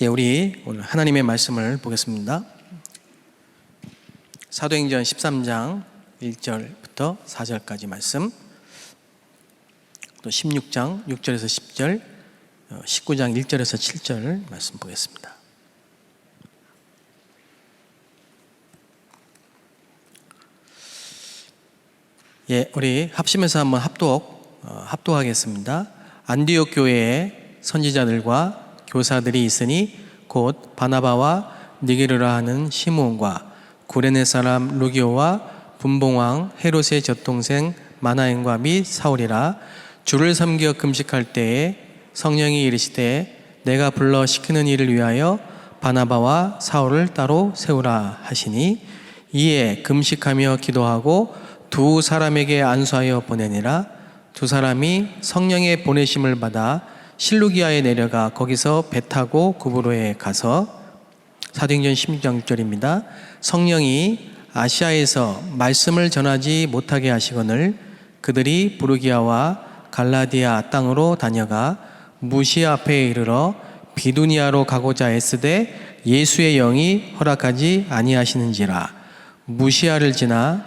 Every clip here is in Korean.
우리 오늘 하나님의 말씀을 보겠습니다. 사도행전 13장 1절부터 4절까지 말씀, 또 16장 6절에서 10절, 19장 1절에서 7절 말씀 보겠습니다. 우리 합심해서 한번 합독하겠습니다. 안디옥 교회에 선지자들과 교사들이 있으니 곧 바나바와 니게르라 하는 시므온과 구레네 사람 루기오와 분봉왕 헤롯의 젖동생 마나엔과 및 사울이라. 주를 섬겨 금식할 때에 성령이 이르시되 내가 불러 시키는 일을 위하여 바나바와 사울을 따로 세우라 하시니, 이에 금식하며 기도하고 두 사람에게 안수하여 보내니라. 두 사람이 성령의 보내심을 받아 실루기아에 내려가 거기서 배 타고 구브로에 가서, 사도행전 16장 6절입니다. 성령이 아시아에서 말씀을 전하지 못하게 하시거늘 그들이 부르기아와 갈라디아 땅으로 다녀가 무시아 앞에 이르러 비두니아로 가고자 애쓰되 예수의 영이 허락하지 아니하시는지라. 무시아를 지나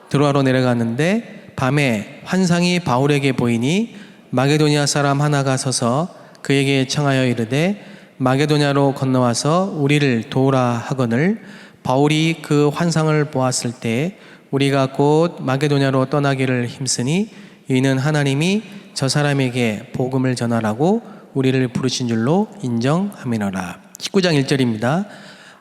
드로아로 내려가는데 밤에 환상이 바울에게 보이니 마게도냐 사람 하나가 서서 그에게 청하여 이르되 마게도냐로 건너와서 우리를 도우라 하거늘, 바울이 그 환상을 보았을 때 우리가 곧 마게도냐로 떠나기를 힘쓰니 이는 하나님이 저 사람에게 복음을 전하라고 우리를 부르신 줄로 인정하미노라. 19장 1절입니다.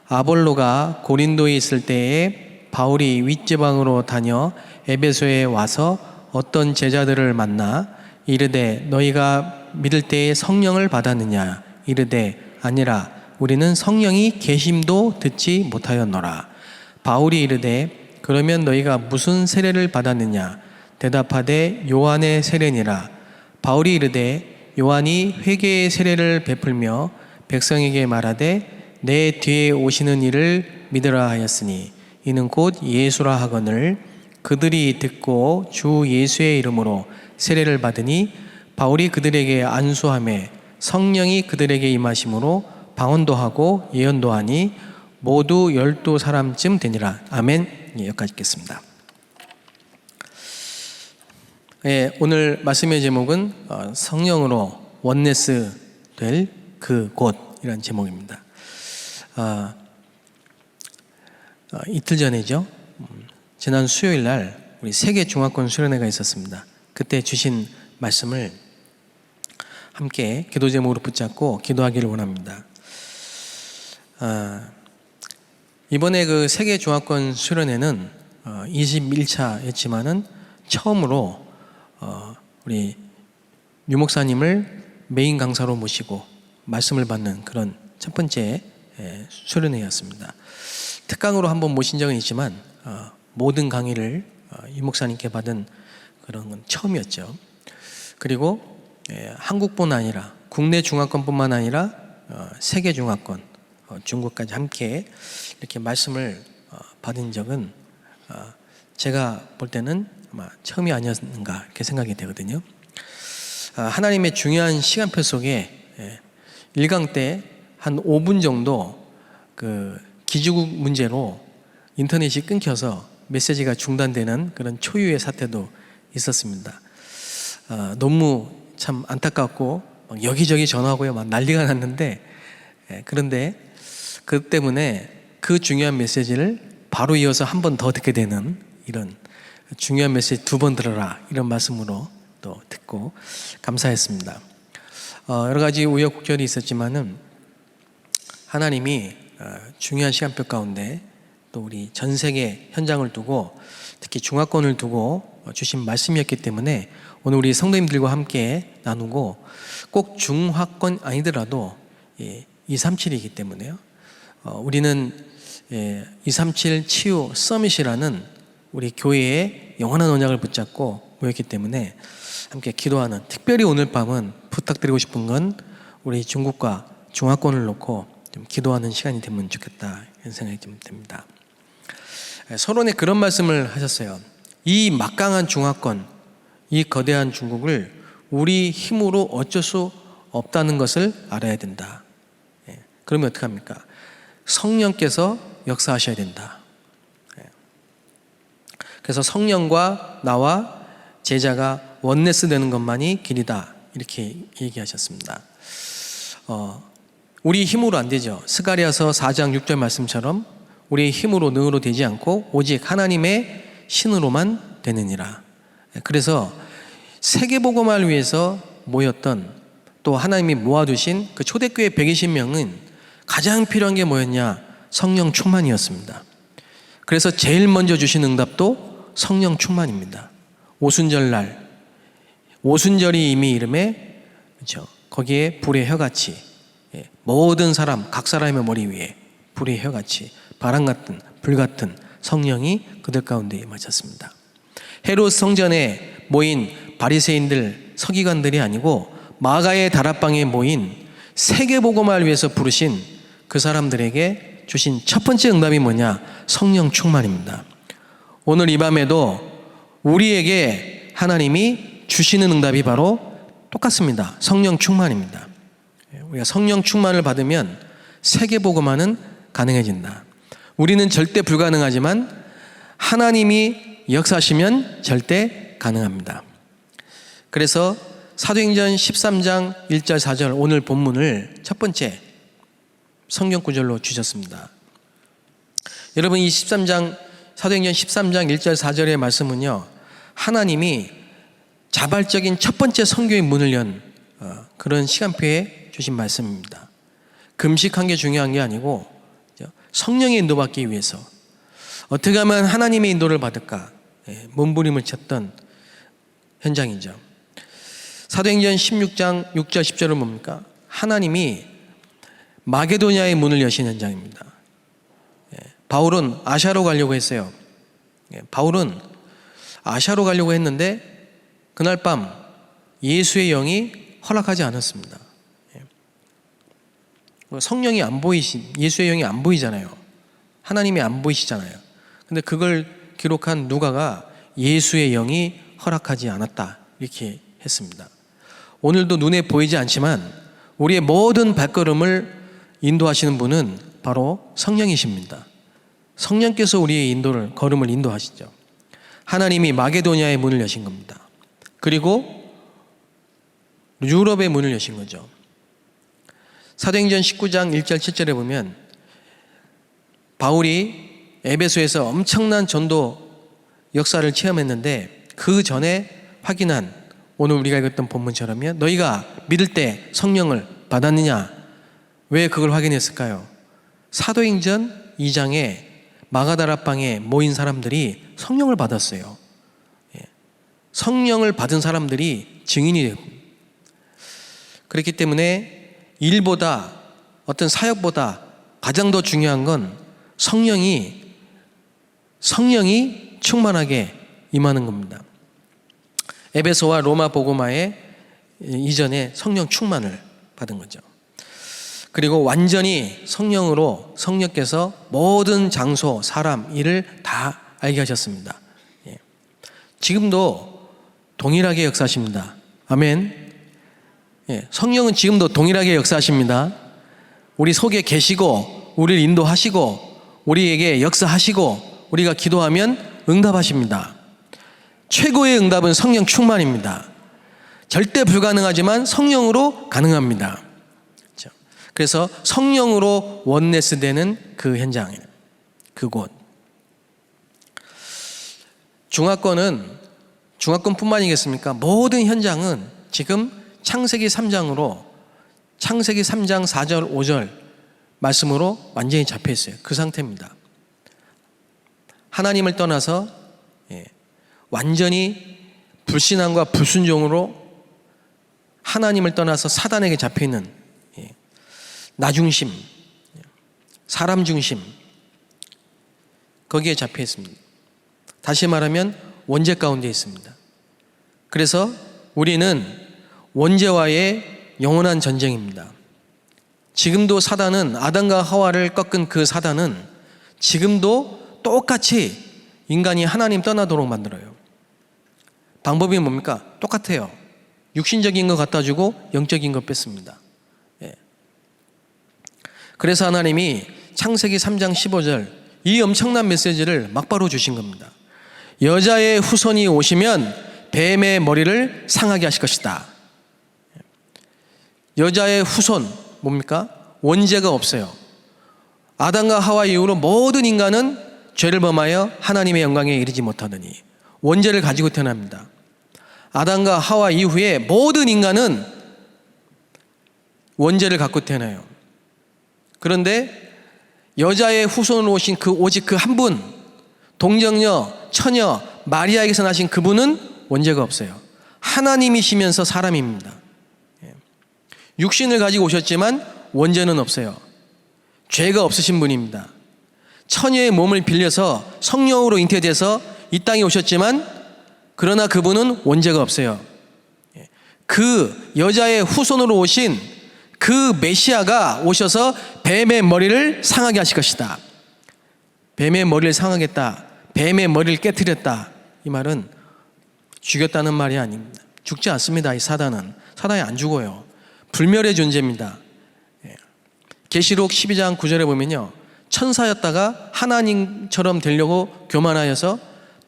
아볼로가 고린도에 있을 때에 바울이 윗지방으로 다녀 에베소에 와서 어떤 제자들을 만나 이르되 너희가 믿을 때에 성령을 받았느냐? 이르되 아니라 우리는 성령이 계심도 듣지 못하였노라. 바울이 이르되 그러면 너희가 무슨 세례를 받았느냐? 대답하되 요한의 세례니라. 바울이 이르되 요한이 회개의 세례를 베풀며 백성에게 말하되 내 뒤에 오시는 이를 믿으라 하였으니 이는 곧 예수라 하거늘, 그들이 듣고 주 예수의 이름으로 세례를 받으니 바울이 그들에게 안수하며 성령이 그들에게 임하심으로 방언도 하고 예언도 하니 모두 12사람쯤 되니라. 아멘. 여기까지 읽겠습니다. 오늘 말씀의 제목은 성령으로 원네스 될 그 곳이라는 제목입니다. 이틀 전이죠. 지난 수요일 날 우리 세계 중화권 수련회가 있었습니다. 그때 주신 말씀을 함께 기도 제목으로 붙잡고 기도하기를 원합니다. 이번에 그 세계 중화권 수련회는 21차였지만은 처음으로 우리 유 목사님을 메인 강사로 모시고 말씀을 받는 그런 첫 번째 수련회였습니다. 특강으로 한번 모신 적은 있지만 모든 강의를 유 목사님께 받은 그런 건 처음이었죠. 그리고 한국뿐 아니라 국내 중화권뿐만 아니라 세계 중화권, 중국까지 함께 이렇게 말씀을 받은 적은 제가 볼 때는 아마 처음이 아니었는가 이렇게 생각이 되거든요. 하나님의 중요한 시간표 속에 1강 때 한 5분 정도 그 기지국 문제로 인터넷이 끊겨서 메시지가 중단되는 그런 초유의 사태도 있었습니다. 너무 참 안타깝고 막 여기저기 전화하고요, 막 난리가 났는데, 그런데 그 때문에 그 중요한 메시지를 바로 이어서 한 번 더 듣게 되는 이런 중요한 메시지 2번 들어라 이런 말씀으로 또 듣고 감사했습니다. 여러 가지 우여곡절이 있었지만은 하나님이 중요한 시간표 가운데 또 우리 전 세계 현장을 두고 특히 중화권을 두고 주신 말씀이었기 때문에 오늘 우리 성도님들과 함께 나누고, 꼭 중화권 아니더라도 237이기 때문에요. 우리는 237 치유 서밋이라는 우리 교회의 영원한 언약을 붙잡고 모였기 때문에 함께 기도하는, 특별히 오늘 밤은 부탁드리고 싶은 건 우리 중국과 중화권을 놓고 좀 기도하는 시간이 되면 좋겠다 이런 생각이 좀 듭니다. 서론에 그런 말씀을 하셨어요. 이 막강한 중화권, 이 거대한 중국을 우리 힘으로 어쩔 수 없다는 것을 알아야 된다. 그러면 어떡합니까? 성령께서 역사하셔야 된다. 그래서 성령과 나와 제자가 원네스 되는 것만이 길이다. 이렇게 얘기하셨습니다. 우리 힘으로 안 되죠. 스가랴서 4장 6절 말씀처럼 우리의 힘으로 능으로 되지 않고 오직 하나님의 신으로만 되느니라. 그래서 세계복음화를 위해서 모였던, 또 하나님이 모아두신 그 초대교회 120명은 가장 필요한 게 뭐였냐? 성령 충만이었습니다. 그래서 제일 먼저 주신 응답도 성령 충만입니다. 오순절날, 오순절이 이미 이름에, 그렇죠? 거기에 불의 혀같이, 모든 사람, 각 사람의 머리 위에 불의 혀같이 바람 같은, 불 같은 성령이 그들 가운데 임하셨습니다. 헤롯 성전에 모인 바리새인들, 서기관들이 아니고 마가의 다락방에 모인 세계복음화를 위해서 부르신 그 사람들에게 주신 첫 번째 응답이 뭐냐? 성령 충만입니다. 오늘 이 밤에도 우리에게 하나님이 주시는 응답이 바로 똑같습니다. 성령 충만입니다. 우리가 성령 충만을 받으면 세계복음화는 가능해진다. 우리는 절대 불가능하지만 하나님이 역사하시면 절대 가능합니다. 그래서 사도행전 13장 1절 4절 오늘 본문을 첫 번째 성경 구절로 주셨습니다. 여러분, 이 사도행전 13장 1절 4절의 말씀은요, 하나님이 자발적인 첫 번째 선교의 문을 연 그런 시간표에 주신 말씀입니다. 금식한 게 중요한 게 아니고 성령의 인도받기 위해서 어떻게 하면 하나님의 인도를 받을까 몸부림을 쳤던 현장이죠. 사도행전 16장 6절 10절은 뭡니까? 하나님이 마게도냐의 문을 여신 현장입니다. 바울은 아시아로 가려고 했어요. 바울은 아시아로 가려고 했는데 그날 밤 예수의 영이 허락하지 않았습니다. 성령이 안 예수의 영이 안 보이잖아요. 하나님이 안 보이시잖아요. 근데 그걸 기록한 누가가 예수의 영이 허락하지 않았다 이렇게 했습니다. 오늘도 눈에 보이지 않지만 우리의 모든 발걸음을 인도하시는 분은 바로 성령이십니다. 성령께서 우리의 걸음을 인도하시죠. 하나님이 마게도냐의 문을 여신 겁니다. 그리고 유럽의 문을 여신 거죠. 사도행전 19장 1절 7절에 보면 바울이 에베소에서 엄청난 전도 역사를 체험했는데 그 전에 확인한 오늘 우리가 읽었던 본문처럼요, 너희가 믿을 때 성령을 받았느냐? 왜 그걸 확인했을까요? 사도행전 2장에 마가다락방에 모인 사람들이 성령을 받았어요. 성령을 받은 사람들이 증인이 되고, 그렇기 때문에 일보다 어떤 사역보다 가장 더 중요한 건 성령이 충만하게 임하는 겁니다. 에베소와 로마 복음화의 이전에 성령 충만을 받은 거죠. 그리고 완전히 성령께서 모든 장소, 사람, 일을 다 알게 하셨습니다. 지금도 동일하게 역사하십니다. 아멘. 성령은 지금도 동일하게 역사하십니다. 우리 속에 계시고 우리를 인도하시고 우리에게 역사하시고 우리가 기도하면 응답하십니다. 최고의 응답은 성령 충만입니다. 절대 불가능하지만 성령으로 가능합니다. 그래서 성령으로 원네스 되는 그 현장, 그곳. 중화권뿐만이겠습니까? 모든 현장은 지금 창세기 3장 4절 5절 말씀으로 완전히 잡혀 있어요. 그 상태입니다. 하나님을 떠나서 완전히 불신앙과 불순종으로 하나님을 떠나서 사단에게 잡혀 있는 나 중심, 사람 중심, 거기에 잡혀 있습니다. 다시 말하면 원죄 가운데 있습니다. 그래서 우리는 원죄와의 영원한 전쟁입니다. 지금도 사단은, 아담과 하와를 꺾은 그 사단은 지금도 똑같이 인간이 하나님 떠나도록 만들어요. 방법이 뭡니까? 똑같아요. 육신적인 거 갖다 주고 영적인 거 뺐습니다. 그래서 하나님이 창세기 3장 15절 이 엄청난 메시지를 막바로 주신 겁니다. 여자의 후손이 오시면 뱀의 머리를 상하게 하실 것이다. 여자의 후손 뭡니까? 원죄가 없어요. 아담과 하와 이후로 모든 인간은 죄를 범하여 하나님의 영광에 이르지 못하더니 원죄를 가지고 태어납니다. 아담과 하와 이후에 모든 인간은 원죄를 갖고 태어나요. 그런데 여자의 후손으로 오신 오직 그 한 분, 동정녀, 처녀, 마리아에게서 나신 그분은 원죄가 없어요. 하나님이시면서 사람입니다. 육신을 가지고 오셨지만 원죄는 없어요. 죄가 없으신 분입니다. 처녀의 몸을 빌려서 성령으로 잉태돼서 이 땅에 오셨지만 그러나 그분은 원죄가 없어요. 그 여자의 후손으로 오신 그 메시아가 오셔서 뱀의 머리를 상하게 하실 것이다. 뱀의 머리를 상하겠다. 뱀의 머리를 깨뜨렸다. 이 말은 죽였다는 말이 아닙니다. 죽지 않습니다. 이 사단은. 사단이 안 죽어요. 불멸의 존재입니다. 계시록 12장 9절에 보면요, 천사였다가 하나님처럼 되려고 교만하여서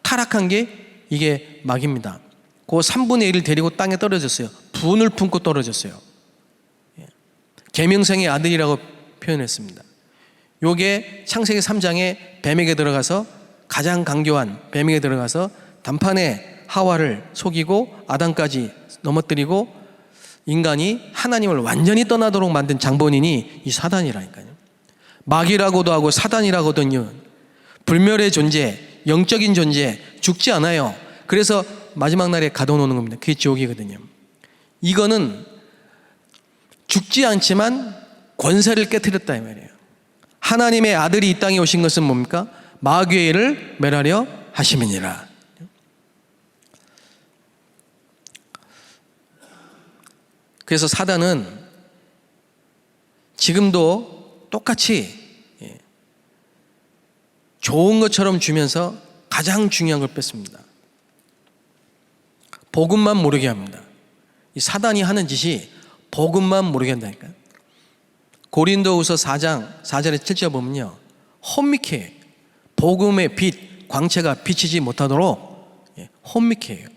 타락한 게 이게 마귀입니다. 그 3분의 1을 데리고 땅에 떨어졌어요. 분을 품고 떨어졌어요. 계명성의 아들이라고 표현했습니다. 요게 창세기 3장에 뱀에게 들어가서 가장 강교한 뱀에게 들어가서 단판에 하와를 속이고 아담까지 넘어뜨리고 인간이 하나님을 완전히 떠나도록 만든 장본인이 이 사단이라니까요. 마귀라고도 하고 사단이라고도 불멸의 존재, 영적인 존재, 죽지 않아요. 그래서 마지막 날에 가둬놓는 겁니다. 그게 지옥이거든요. 이거는 죽지 않지만 권세를 깨뜨렸다 이 말이에요. 하나님의 아들이 이 땅에 오신 것은 뭡니까? 마귀의 일을 멸하려 하심이니라. 그래서 사단은 지금도 똑같이 좋은 것처럼 주면서 가장 중요한 걸 뺐습니다. 복음만 모르게 합니다. 이 사단이 하는 짓이 복음만 모르게 한다니까요. 고린도후서 4장 4절에 7절 보면요, 혼미케 복음의 빛, 광채가 비치지 못하도록 혼미케 해요.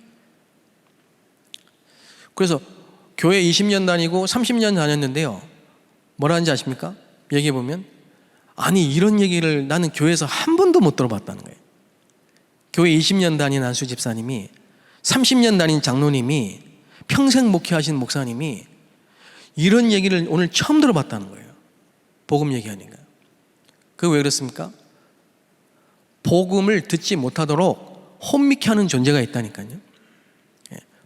그래서 교회 20년 다니고 30년 다녔는데요, 뭐라는지 아십니까? 얘기해 보면 아니 이런 얘기를 나는 교회에서 한 번도 못 들어봤다는 거예요. 교회 20년 다닌 안수 집사님이, 30년 다닌 장로님이, 평생 목회하신 목사님이 이런 얘기를 오늘 처음 들어봤다는 거예요. 복음 얘기하니까. 그게 왜 그렇습니까? 복음을 듣지 못하도록 혼미케 하는 존재가 있다니까요.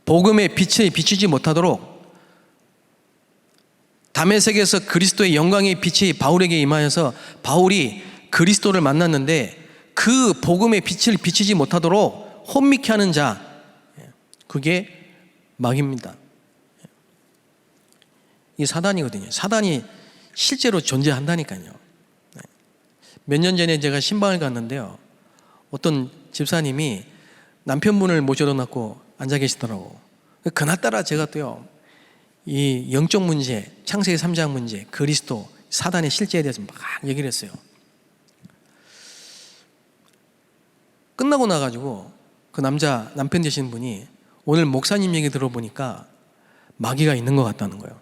복음의 빛에 비치지 못하도록 다메섹에서 그리스도의 영광의 빛이 바울에게 임하여서 바울이 그리스도를 만났는데 그 복음의 빛을 비치지 못하도록 혼미케 하는 자, 그게 마귀입니다. 이 사단이거든요. 사단이 실제로 존재한다니까요. 몇 년 전에 제가 신방을 갔는데요, 어떤 집사님이 남편분을 모셔다 놓고 앉아 계시더라고. 그날따라 제가 또요, 이 영적 문제, 창세기 3장 문제, 그리스도, 사단의 실제에 대해서 막 얘기를 했어요. 끝나고 나가지고 그 남편 되신 분이 오늘 목사님 얘기 들어보니까 마귀가 있는 것 같다는 거예요.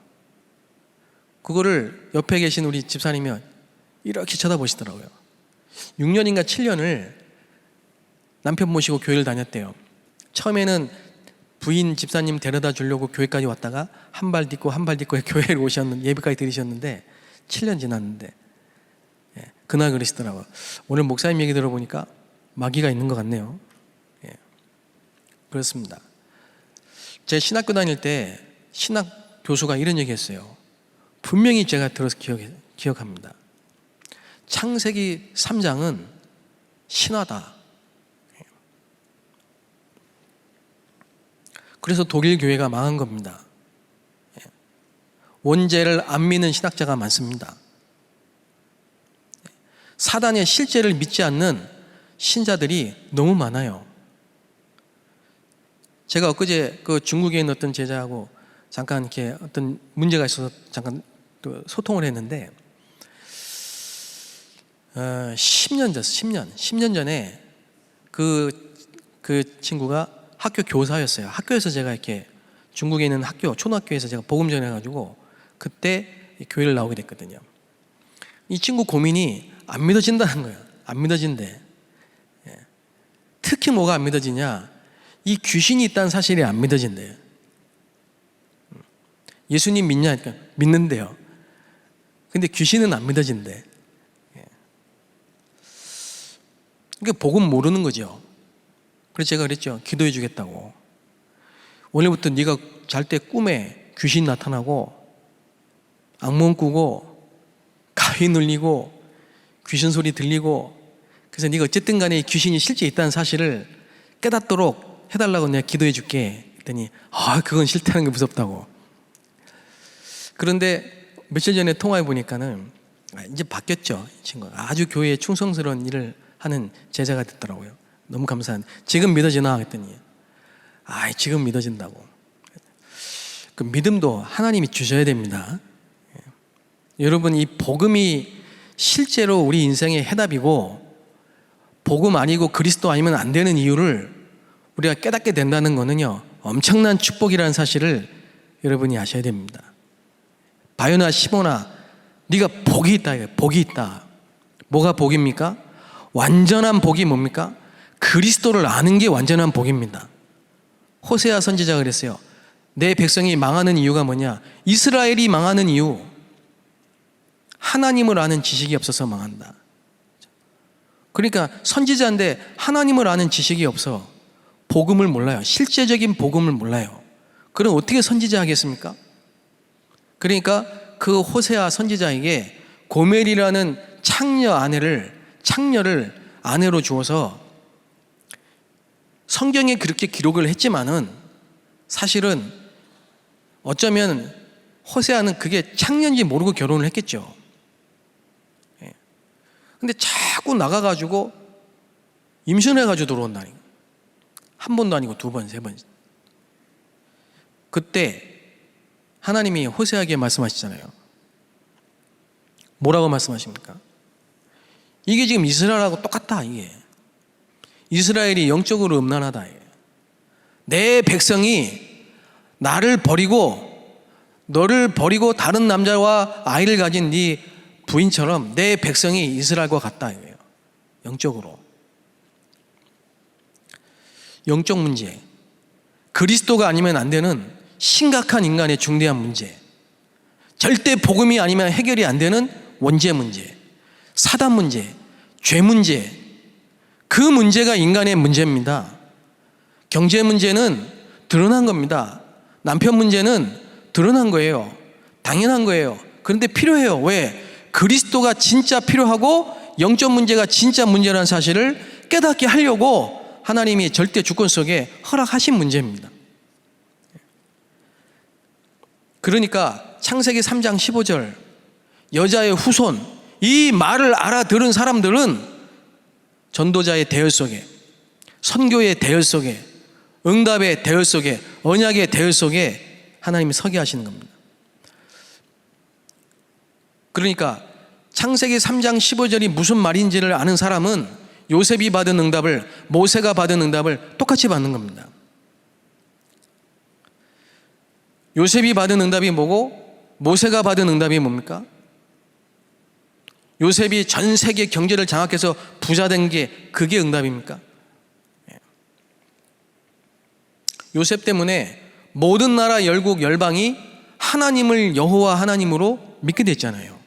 그거를 옆에 계신 우리 집사님이 이렇게 쳐다보시더라고요. 6년인가 7년을 남편 모시고 교회를 다녔대요. 처음에는 부인 집사님 데려다 주려고 교회까지 왔다가 한 발 딛고 한 발 딛고 교회를 오셨는데, 예배까지 들으셨는데 7년 지났는데 그날 그러시더라고요. 오늘 목사님 얘기 들어보니까 마귀가 있는 것 같네요. 그렇습니다. 제 신학교 다닐 때 신학 교수가 이런 얘기 했어요. 분명히 제가 들어서 기억합니다. 창세기 3장은 신화다. 그래서 독일 교회가 망한 겁니다. 원죄를 안 믿는 신학자가 많습니다. 사단의 실제를 믿지 않는 신자들이 너무 많아요. 제가 엊그제 그 중국에 있는 어떤 제자하고 잠깐 이렇게 어떤 문제가 있어서 잠깐 또 소통을 했는데, 10년 됐어. 10년 전에 그 친구가 학교 교사였어요. 학교에서 제가 이렇게 중국에 있는 학교, 초등학교에서 제가 복음 전해가지고 그때 교회를 나오게 됐거든요. 이 친구 고민이 안 믿어진다는 거예요. 안 믿어진대. 특히 뭐가 안 믿어지냐? 이 귀신이 있다는 사실이 안 믿어진대요. 예수님 믿냐? 그러니까 믿는데요. 근데 귀신은 안 믿어진대. 그러니까 복음 모르는 거죠. 그래서 제가 그랬죠. 기도해 주겠다고. 오늘부터 네가 잘 때 꿈에 귀신 나타나고 악몽 꾸고 가위 눌리고 귀신 소리 들리고, 그래서 네가 어쨌든 간에 귀신이 실제 있다는 사실을 깨닫도록 해달라고 내가 기도해 줄게 했더니 그건 싫다는 게 무섭다고. 그런데 며칠 전에 통화해 보니까는 이제 바뀌었죠. 이 친구가 아주 교회에 충성스러운 일을 하는 제자가 됐더라고요. 너무 감사한. 지금 믿어지나 했더니 지금 믿어진다고. 그 믿음도 하나님이 주셔야 됩니다. 여러분, 이 복음이 실제로 우리 인생의 해답이고, 복음 아니고 그리스도 아니면 안 되는 이유를 우리가 깨닫게 된다는 거는요, 엄청난 축복이라는 사실을 여러분이 아셔야 됩니다. 바요나 시모나, 네가 복이 있다. 복이 있다. 뭐가 복입니까? 완전한 복이 뭡니까? 그리스도를 아는 게 완전한 복입니다. 호세아 선지자가 그랬어요. 내 백성이 망하는 이유가 뭐냐? 이스라엘이 망하는 이유, 하나님을 아는 지식이 없어서 망한다. 그러니까 선지자인데 하나님을 아는 지식이 없어. 복음을 몰라요. 실제적인 복음을 몰라요. 그럼 어떻게 선지자 하겠습니까? 그러니까 그 호세아 선지자에게 고멜이라는 창녀를 아내로 주어서, 성경에 그렇게 기록을 했지만은 사실은 어쩌면 호세아는 그게 창녀인지 모르고 결혼을 했겠죠. 근데 자꾸 나가가지고 임신해가지고 들어온다니. 한 번도 아니고 두 번, 세 번. 그때 하나님이 호세아에게 말씀하시잖아요. 뭐라고 말씀하십니까? 이게 지금 이스라엘하고 똑같다. 이게 이스라엘이 영적으로 음란하다. 내 백성이 나를 버리고, 너를 버리고 다른 남자와 아이를 가진 네 부인처럼 내 백성이 이스라엘과 같다 이거예요. 영적으로. 영적 문제, 그리스도가 아니면 안 되는 심각한 인간의 중대한 문제, 절대 복음이 아니면 해결이 안 되는 원죄 문제, 사단 문제, 죄 문제, 그 문제가 인간의 문제입니다. 경제 문제는 드러난 겁니다. 남편 문제는 드러난 거예요. 당연한 거예요. 그런데 필요해요. 왜? 그리스도가 진짜 필요하고 영적 문제가 진짜 문제라는 사실을 깨닫게 하려고 하나님이 절대 주권 속에 허락하신 문제입니다. 그러니까 창세기 3장 15절, 여자의 후손, 이 말을 알아들은 사람들은 전도자의 대열 속에, 선교의 대열 속에, 응답의 대열 속에, 언약의 대열 속에 하나님이 서게 하시는 겁니다. 그러니까 창세기 3장 15절이 무슨 말인지를 아는 사람은 요셉이 받은 응답을, 모세가 받은 응답을 똑같이 받는 겁니다. 요셉이 받은 응답이 뭐고 모세가 받은 응답이 뭡니까? 요셉이 전 세계 경제를 장악해서 부자 된 게 그게 응답입니까? 요셉 때문에 모든 나라 열국 열방이 하나님을 여호와 하나님으로 믿게 됐잖아요.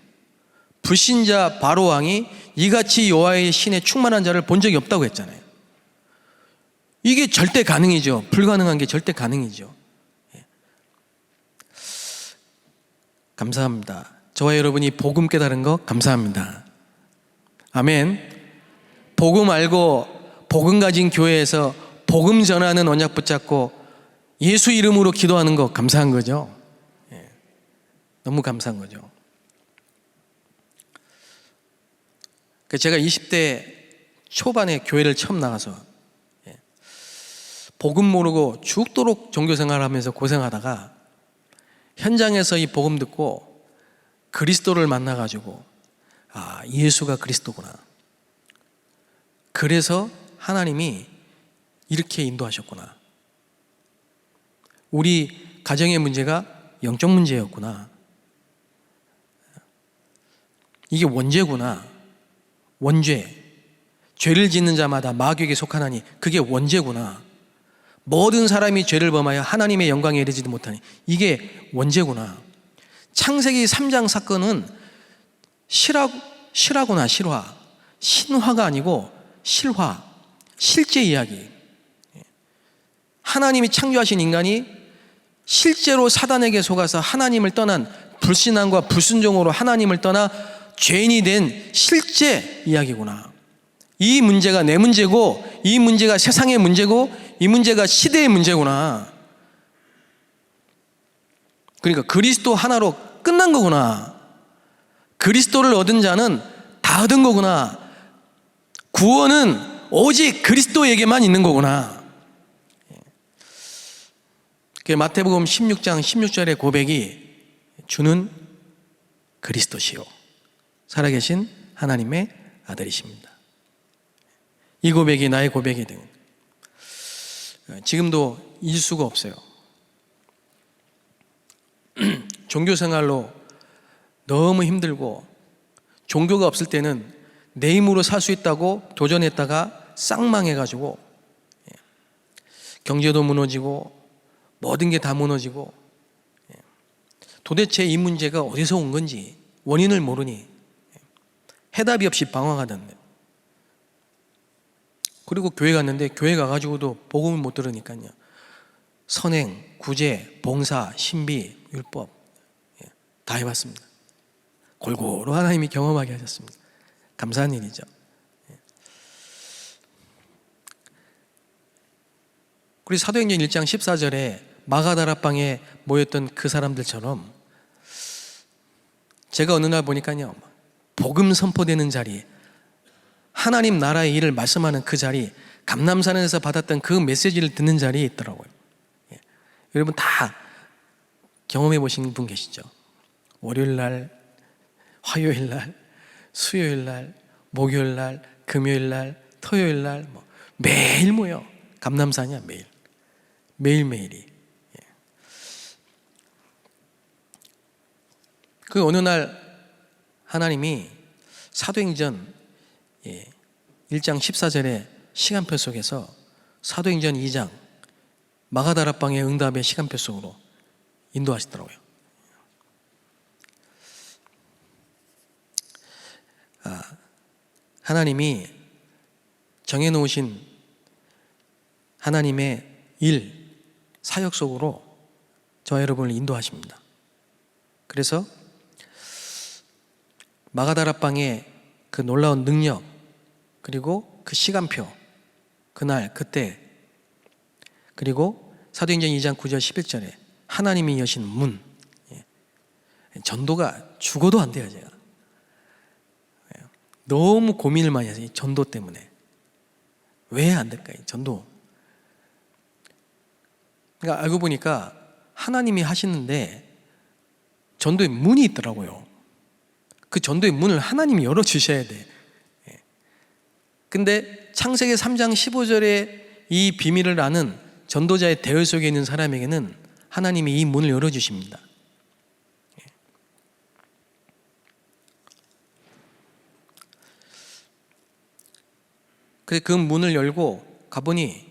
불신자 바로 왕이 이같이 여호와의 신에 충만한 자를 본 적이 없다고 했잖아요. 이게 절대 가능이죠. 불가능한 게 절대 가능이죠. 감사합니다. 저와 여러분이 복음 깨달은 거 감사합니다. 아멘. 복음 알고 복음 가진 교회에서 복음 전하는 언약 붙잡고 예수 이름으로 기도하는 거 감사한 거죠. 너무 감사한 거죠. 제가 20대 초반에 교회를 처음 나가서 복음 모르고 죽도록 종교생활을 하면서 고생하다가 현장에서 이 복음 듣고 그리스도를 만나가지고 예수가 그리스도구나. 그래서 하나님이 이렇게 인도하셨구나. 우리 가정의 문제가 영적 문제였구나. 이게 원죄구나. 원죄. 죄를 짓는 자마다 마귀에게 속하나니 그게 원죄구나. 모든 사람이 죄를 범하여 하나님의 영광에 이르지도 못하니 이게 원죄구나. 창세기 3장 사건은 실화구나. 실화. 신화가 아니고 실화. 실제 이야기. 하나님이 창조하신 인간이 실제로 사단에게 속아서 하나님을 떠난 불신앙과 불순종으로 하나님을 떠나 죄인이 된 실제 이야기구나. 이 문제가 내 문제고, 이 문제가 세상의 문제고, 이 문제가 시대의 문제구나. 그러니까 그리스도 하나로 끝난 거구나. 그리스도를 얻은 자는 다 얻은 거구나. 구원은 오직 그리스도에게만 있는 거구나. 마태복음 16장 16절의 고백이 주는 그리스도시요 살아계신 하나님의 아들이십니다. 이 고백이 나의 고백이든 지금도 잊을 수가 없어요. 종교 생활로 너무 힘들고, 종교가 없을 때는 내 힘으로 살 수 있다고 도전했다가 쌍망해가지고 경제도 무너지고 모든 게 다 무너지고, 도대체 이 문제가 어디서 온 건지 원인을 모르니 해답이 없이 방황하던데, 그리고 교회 갔는데 교회 가가지고도 복음을 못 들으니까요, 선행, 구제, 봉사, 신비, 율법 다 해봤습니다. 골고루 하나님이 경험하게 하셨습니다. 감사한 일이죠. 그리고 사도행전 1장 14절에 마가다라방에 모였던 그 사람들처럼 제가 어느 날 보니까요, 복음 선포되는 자리, 하나님 나라의 일을 말씀하는 그 자리, 감람산에서 받았던 그 메시지를 듣는 자리에 있더라고요. 여러분 다 경험해 보신 분 계시죠? 월요일 날, 화요일 날, 수요일 날, 목요일 날, 금요일 날, 토요일 날 매일 모여. 감람산이야. 매일매일이. 그 어느 날 하나님이 사도행전 1장 14절의 시간표 속에서 사도행전 2장 마가다라방의 응답의 시간표 속으로 인도하시더라고요. 하나님이 정해놓으신 하나님의 일, 사역 속으로 저와 여러분을 인도하십니다. 그래서 마가다라방의 그 놀라운 능력, 그리고 그 시간표, 그날, 그때, 그리고 사도행전 2장 9절 11절에 하나님이 여신 문, 전도가 죽어도 안 돼요. 제가 너무 고민을 많이 해서 이 전도 때문에 왜 안 될까? 이 전도. 그러니까 알고 보니까 하나님이 하시는데 전도의 문이 있더라고요. 그 전도의 문을 하나님이 열어주셔야 돼. 근데 창세기 3장 15절에 이 비밀을 아는 전도자의 대열 속에 있는 사람에게는 하나님이 이 문을 열어주십니다. 그래서 그 문을 열고 가보니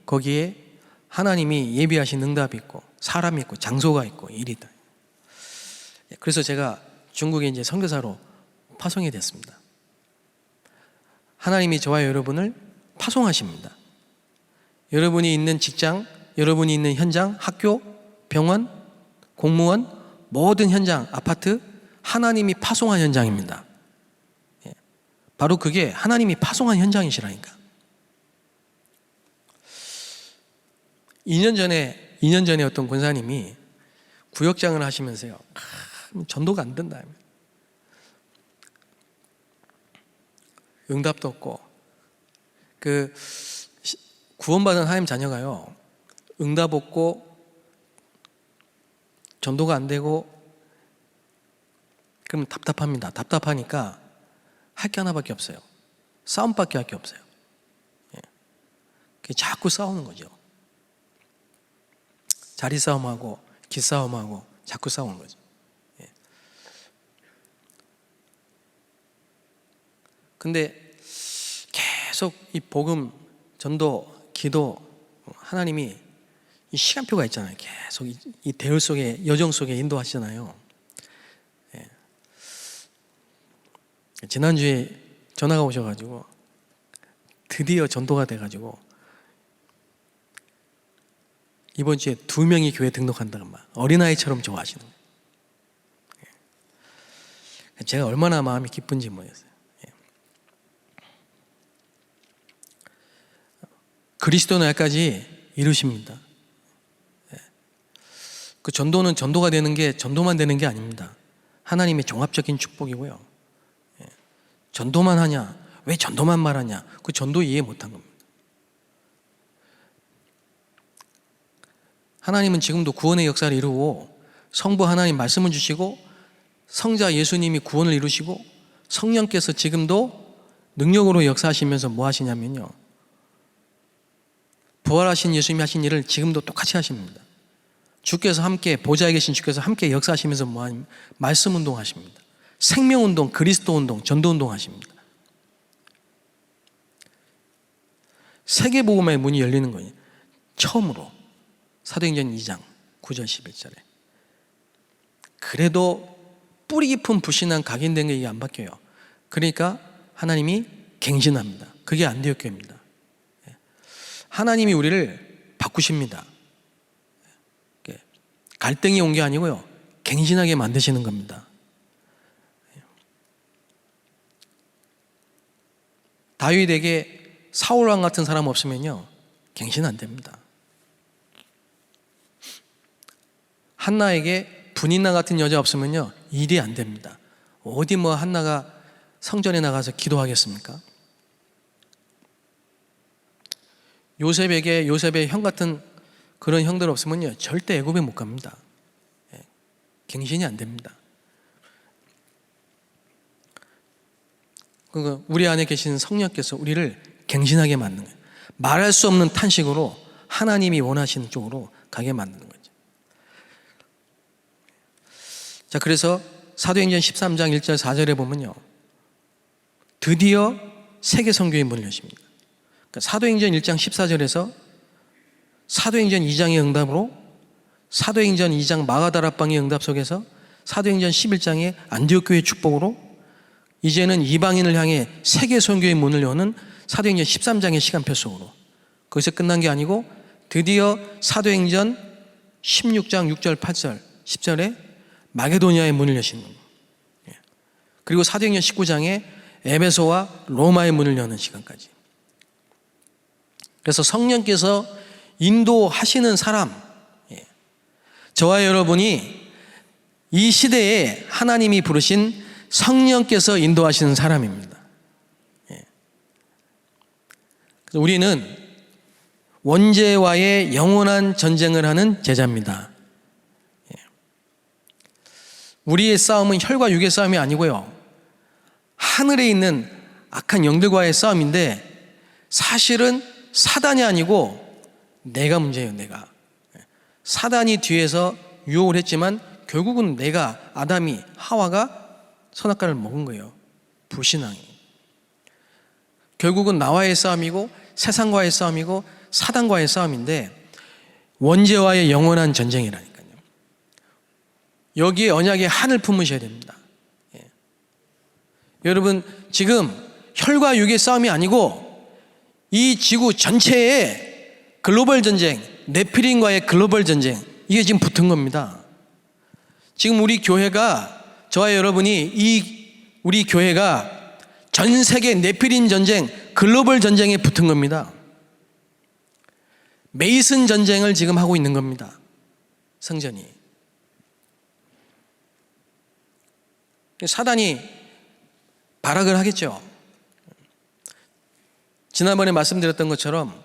거기에 하나님이 예비하신 응답이 있고 사람이 있고 장소가 있고 일이 있다. 그래서 제가 중국에 이제 선교사로 파송이 됐습니다. 하나님이 저와 여러분을 파송하십니다. 여러분이 있는 직장, 여러분이 있는 현장, 학교, 병원, 공무원, 모든 현장, 아파트, 하나님이 파송한 현장입니다. 바로 그게 하나님이 파송한 현장이시라니까. 2년 전에 어떤 권사님이 구역장을 하시면서요, 전도가 안 된다. 응답도 없고, 그 구원받은 하나님 자녀가요, 응답 없고 전도가 안 되고 그러면 답답합니다. 답답하니까 할 게 하나밖에 없어요. 싸움밖에 할 게 없어요. 자꾸 싸우는 거죠. 자리 싸움하고 기싸움하고 자꾸 싸우는 거죠. 근데 계속 이 복음, 전도, 기도, 하나님이 이 시간표가 있잖아요. 계속 이 대열 속에, 여정 속에 인도하시잖아요. 지난주에 전화가 오셔가지고 드디어 전도가 돼가지고 이번 주에 2명이 교회 등록한다고 막 어린아이처럼 좋아하시는 거예요. 제가 얼마나 마음이 기쁜지 모르겠어요. 그리스도 날까지 이루십니다. 그 전도는 전도가 되는 게 전도만 되는 게 아닙니다. 하나님의 종합적인 축복이고요. 전도만 하냐? 왜 전도만 말하냐? 그 전도 이해 못한 겁니다. 하나님은 지금도 구원의 역사를 이루고 성부 하나님 말씀을 주시고 성자 예수님이 구원을 이루시고 성령께서 지금도 능력으로 역사하시면서 뭐 하시냐면요, 부활하신 예수님이 하신 일을 지금도 똑같이 하십니다. 주께서 함께, 보좌에 계신 주께서 함께 역사하시면서 뭐 하십니까? 말씀 운동 하십니다. 생명 운동, 그리스도 운동, 전도 운동 하십니다. 세계복음의 문이 열리는 거예요. 처음으로 사도행전 2장 9절 11절에. 그래도 뿌리 깊은 불신앙 각인된 게 이게 안 바뀌어요. 그러니까 하나님이 갱신합니다. 그게 안디옥교회입니다. 하나님이 우리를 바꾸십니다. 갈등이 온 게 아니고요, 갱신하게 만드시는 겁니다. 다윗에게 사울왕 같은 사람 없으면요, 갱신 안 됩니다. 한나에게 분인나 같은 여자 없으면요, 일이 안 됩니다. 어디 뭐 한나가 성전에 나가서 기도하겠습니까? 요셉에게 요셉의 형 같은 그런 형들 없으면요, 절대 애굽에 못 갑니다. 갱신이 안 됩니다. 그러니까 우리 안에 계신 성령께서 우리를 갱신하게 만드는 거예요. 말할 수 없는 탄식으로 하나님이 원하시는 쪽으로 가게 만드는 거죠. 자, 그래서 사도행전 13장 1절 4절에 보면요, 드디어 세계 선교의 문을 여십니다. 그러니까 사도행전 1장 14절에서 사도행전 2장의 응답으로, 사도행전 2장 마가다락방의 응답 속에서 사도행전 11장의 안디옥교회의 축복으로 이제는 이방인을 향해 세계 선교의 문을 여는 사도행전 13장의 시간표 속으로, 거기서 끝난 게 아니고 드디어 사도행전 16장 6절 8절 10절에 마게도니아의 문을 여시는 겁니다. 그리고 사도행전 19장에 에베소와 로마의 문을 여는 시간까지. 그래서 성령께서 인도하시는 사람, 저와 여러분이 이 시대에 하나님이 부르신 성령께서 인도하시는 사람입니다. 그래서 우리는 원죄와의 영원한 전쟁을 하는 제자입니다. 우리의 싸움은 혈과 육의 싸움이 아니고요, 하늘에 있는 악한 영들과의 싸움인데, 사실은 사단이 아니고 내가 문제예요. 내가. 사단이 뒤에서 유혹을 했지만 결국은 내가, 아담이, 하와가 선악과를 먹은 거예요. 불신앙이. 결국은 나와의 싸움이고 세상과의 싸움이고 사단과의 싸움인데, 원죄와의 영원한 전쟁이라니까요. 여기에 언약의 한을 품으셔야 됩니다. 여러분, 지금 혈과 육의 싸움이 아니고 이 지구 전체의 글로벌 전쟁, 네피림과의 글로벌 전쟁, 이게 지금 붙은 겁니다. 지금 우리 교회가, 저와 여러분이 우리 교회가 전 세계 네피림 전쟁, 글로벌 전쟁에 붙은 겁니다. 메이슨 전쟁을 지금 하고 있는 겁니다. 성전이. 사단이 발악을 하겠죠. 지난번에 말씀드렸던 것처럼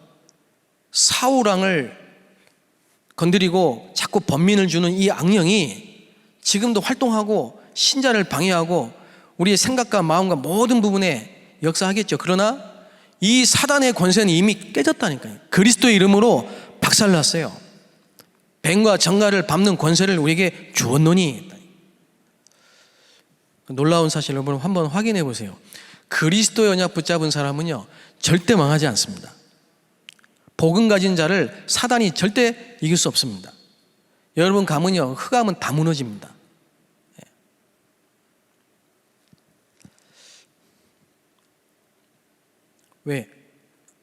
사울왕을 건드리고 자꾸 번민을 주는 이 악령이 지금도 활동하고 신자를 방해하고 우리의 생각과 마음과 모든 부분에 역사하겠죠. 그러나 이 사단의 권세는 이미 깨졌다니까요. 그리스도의 이름으로 박살났어요. 뱀과 정갈을 밟는 권세를 우리에게 주었노니. 놀라운 사실 여러분 한번 확인해 보세요. 그리스도의 언약 붙잡은 사람은요 절대 망하지 않습니다. 복음 가진 자를 사단이 절대 이길 수 없습니다. 여러분 가면요 흑암은 다 무너집니다. 왜?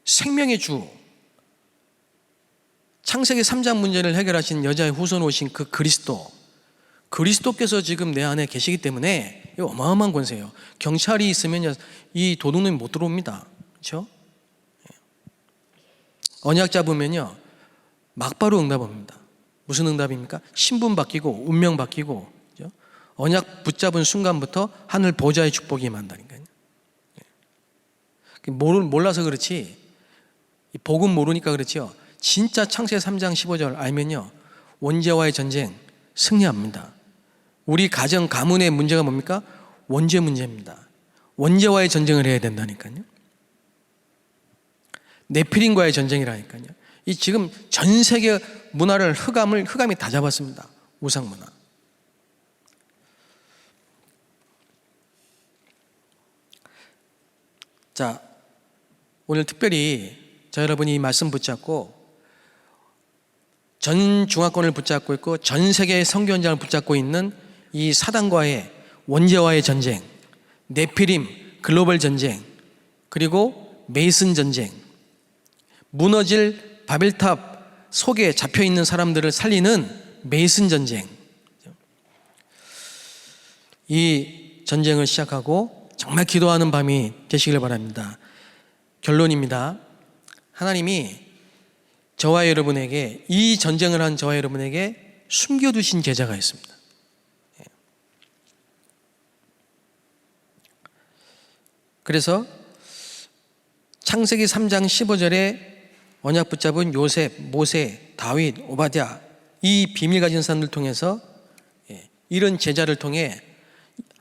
생명의 주, 창세기 3장 문제를 해결하신 여자의 후손 오신 그 그리스도께서 지금 내 안에 계시기 때문에 어마어마한 권세예요. 경찰이 있으면 이 도둑놈이 못 들어옵니다. 그렇죠? 언약 잡으면요 막바로 응답합니다. 무슨 응답입니까? 신분 바뀌고 운명 바뀌고, 그렇죠? 언약 붙잡은 순간부터 하늘 보좌의 축복이 임한다니까요. 몰라서 그렇지, 복음 모르니까 그렇죠. 진짜 창세기 3장 15절 알면요 원죄와의 전쟁 승리합니다. 우리 가정 가문의 문제가 뭡니까? 원죄 문제입니다. 원죄와의 전쟁을 해야 된다니까요. 네피림과의 전쟁이라니까요. 이 지금 전 세계 문화를 흑암이 다 잡았습니다. 우상 문화. 자, 오늘 특별히 저 여러분이 이 말씀 붙잡고 전 중화권을 붙잡고 있고 전 세계의 선교 현장을 붙잡고 있는 이 사단과의 원죄와의 전쟁, 네피림 글로벌 전쟁, 그리고 메이슨 전쟁, 무너질 바벨탑 속에 잡혀있는 사람들을 살리는 메이슨 전쟁, 이 전쟁을 시작하고 정말 기도하는 밤이 되시길 바랍니다. 결론입니다. 하나님이 저와 여러분에게, 이 전쟁을 한 저와 여러분에게 숨겨두신 계좌가 있습니다. 그래서 창세기 3장 15절에 언약 붙잡은 요셉, 모세, 다윗, 오바댜, 이 비밀 가진 사람들 통해서 이런 제자를 통해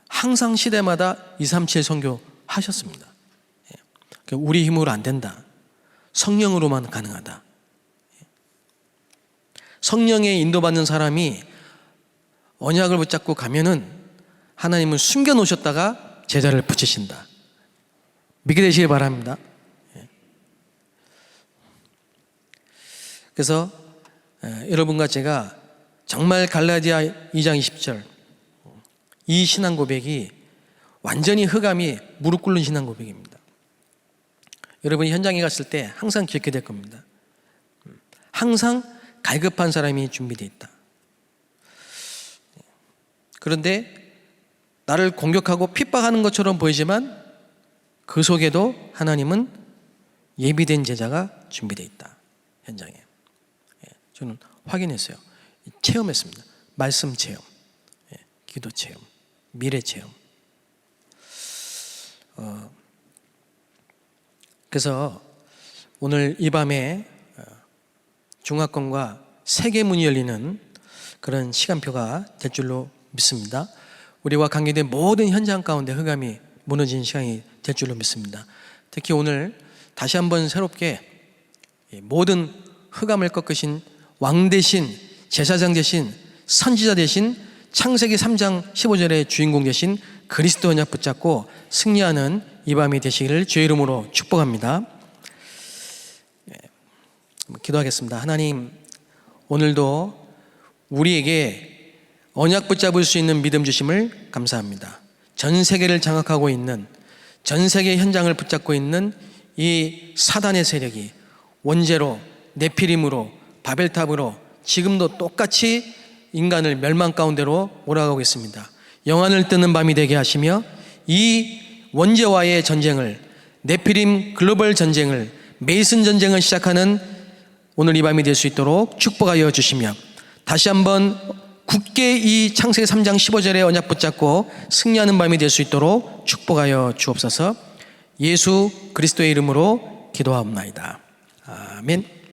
항상 시대마다 237 선교 하셨습니다. 우리 힘으로 안 된다. 성령으로만 가능하다. 성령에 인도받는 사람이 언약을 붙잡고 가면은 하나님은 숨겨놓으셨다가 제자를 붙이신다. 믿게 되시길 바랍니다. 그래서 여러분과 제가 정말 갈라디아 2장 20절 이 신앙 고백이 완전히 흑암이 무릎 꿇는 신앙 고백입니다. 여러분이 현장에 갔을 때 항상 기억해야 될 겁니다. 항상 갈급한 사람이 준비되어 있다. 그런데 나를 공격하고 핍박하는 것처럼 보이지만 그 속에도 하나님은 예비된 제자가 준비되어 있다. 현장에. 저는 확인했어요. 체험했습니다. 말씀 체험, 기도 체험, 미래 체험. 그래서 오늘 이 밤에 중화권과 세계 문이 열리는 그런 시간표가 될 줄로 믿습니다. 우리와 관계된 모든 현장 가운데 흑암이 무너진 시간이 될 줄로 믿습니다. 특히 오늘 다시 한번 새롭게 모든 흑암을 꺾으신 왕 대신, 제사장 대신, 선지자 대신 창세기 3장 15절의 주인공 되신 그리스도 언약 붙잡고 승리하는 이 밤이 되시기를 주의 이름으로 축복합니다. 기도하겠습니다. 하나님, 오늘도 우리에게 언약 붙잡을 수 있는 믿음 주심을 감사합니다. 전 세계를 장악하고 있는, 전 세계 현장을 붙잡고 있는 이 사단의 세력이 원죄로, 네피림으로, 바벨탑으로 지금도 똑같이 인간을 멸망 가운데로 몰아가고 있습니다. 영안을 뜨는 밤이 되게 하시며 이 원죄와의 전쟁을, 네피림 글로벌 전쟁을, 메이슨 전쟁을 시작하는 오늘 이 밤이 될 수 있도록 축복하여 주시며 다시 한번 굳게 이 창세기 3장 15절의 언약 붙잡고 승리하는 밤이 될 수 있도록 축복하여 주옵소서. 예수 그리스도의 이름으로 기도하옵나이다. 아멘.